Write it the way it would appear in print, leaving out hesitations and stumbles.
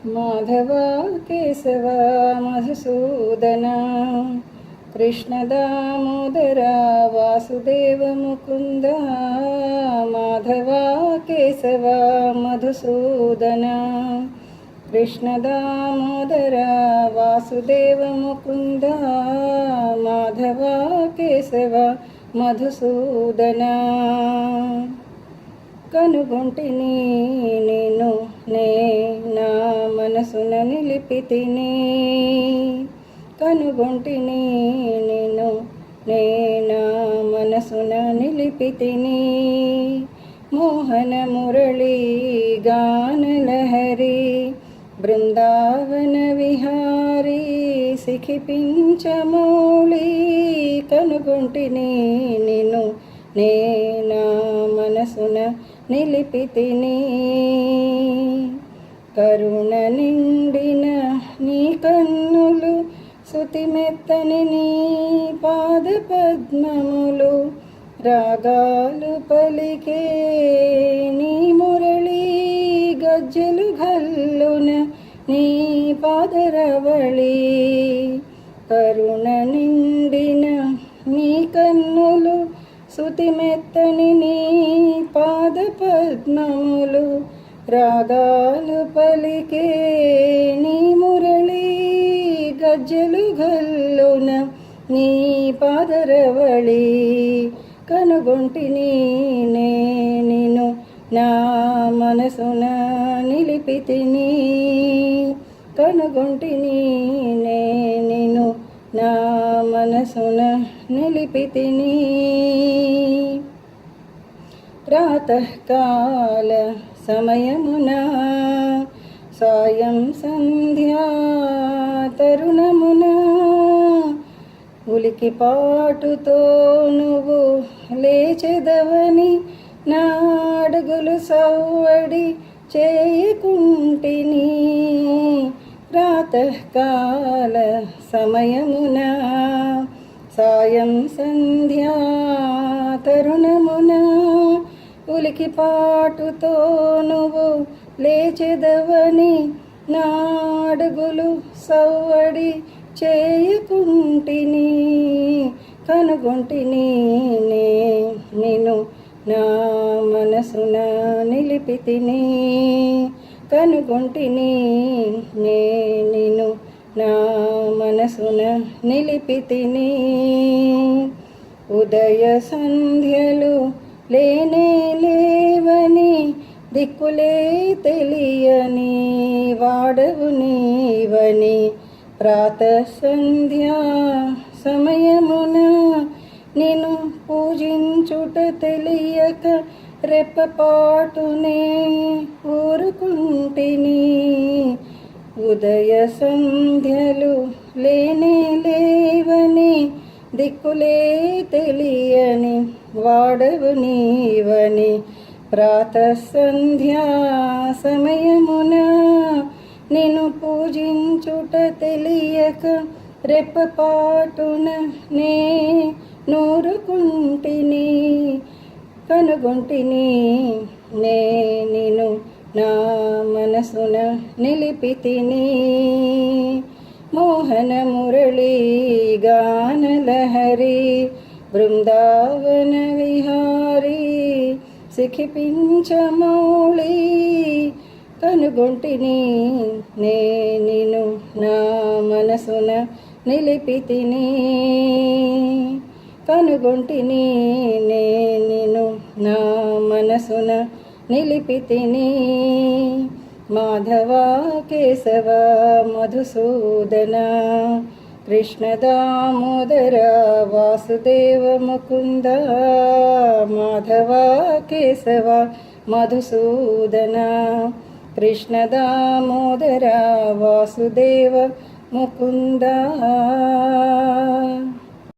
మాధవ కేశవ మధుసూదన కృష్ణ దామోదర వాసుదేవ ముకుంద మాధవ కేశవ మధుసూదన కృష్ణ దామోదర వాసుదేవ ముకుంద మాధవ కేశవ మధుసూదన కనుగొంటిని నేను నా మనసున నిలిపితిని కనుగొంటిని నేను నా మనసున నిలిపితిని మోహన మురళీ గానలహరి బృందావన విహారీ సిఖిపించమౌళి కనుగొంటిని నిన్ను నా మనసున నిలిపితిని కరుణ నిండిన నీ కన్నులు శృతిమెత్తని నీ పాద పద్మములు రాగాలు పలికే నీ మురళీ గజ్జలు గల్లున నీ పాదరవళి కరుణ నిండిన నీ కన్నులు శృతిమెత్తని నీ పాద పద్మములు రాగాలు పలికే నీ మురళీ గజ్జలు గల్లున నీ పాదరవళి కనుగొంటిని నిన్ను నా మనసున నిలిపితిని కనుగొంటిని నిన్ను నా మనసున నిలిపితిని ప్రాతకాల సమయమున సాయం సంధ్యా తరుణమున ఉలికి పాటుతో నువ్వు లేచెదవని నా అడుగులు సవ్వడి చేయకుంటిని ప్రాతకాల సమయమున సాయం సంధ్యా తరుణమున ఉలికి పాటుతో నువ్వు లేచెదవని నా అడుగులు సవ్వడి చేయకుంటిని కనుగొంటిని నిన్ను నా మనసున నిలిపితిని కనుగొంటిని నిన్ను నా మనసున నిలిపితిని ఉదయ సంధ్యలు లేనే లేవని దిక్కులే తెలియని వాడవు నీవని ప్రాతసంధ్యా సమయమున నిన్ను పూజించుట తెలియక రెప్పపాటునే ఊరుకుంటిని ఉదయ సంధ్యలు లేనే లేవని దిక్కులే తెలియని వాడవు నీవని ప్రాతసంధ్యా సమయమున నిన్ను పూజించుట తెలియక రెప్పపాటున నూరుకుంటిని కనుగొంటిని నిన్ను నా మనసున నిలిపితిని మోహన మురళీ గానలహరి బృందావన విహారీ సిఖిపించమౌళి కనుగొంటిని నిన్ను నా మనసున నిలిపితిని కనుగొంటిని నిన్ను నా మనసున నిలిపితిని మాధవ కేశవ మధుసూదన కృష్ణ దామోదర వాసుదేవ ముకుంద మాధవ కేశవ మధుసూదన కృష్ణ దామోదర వాసుదేవ ముకుంద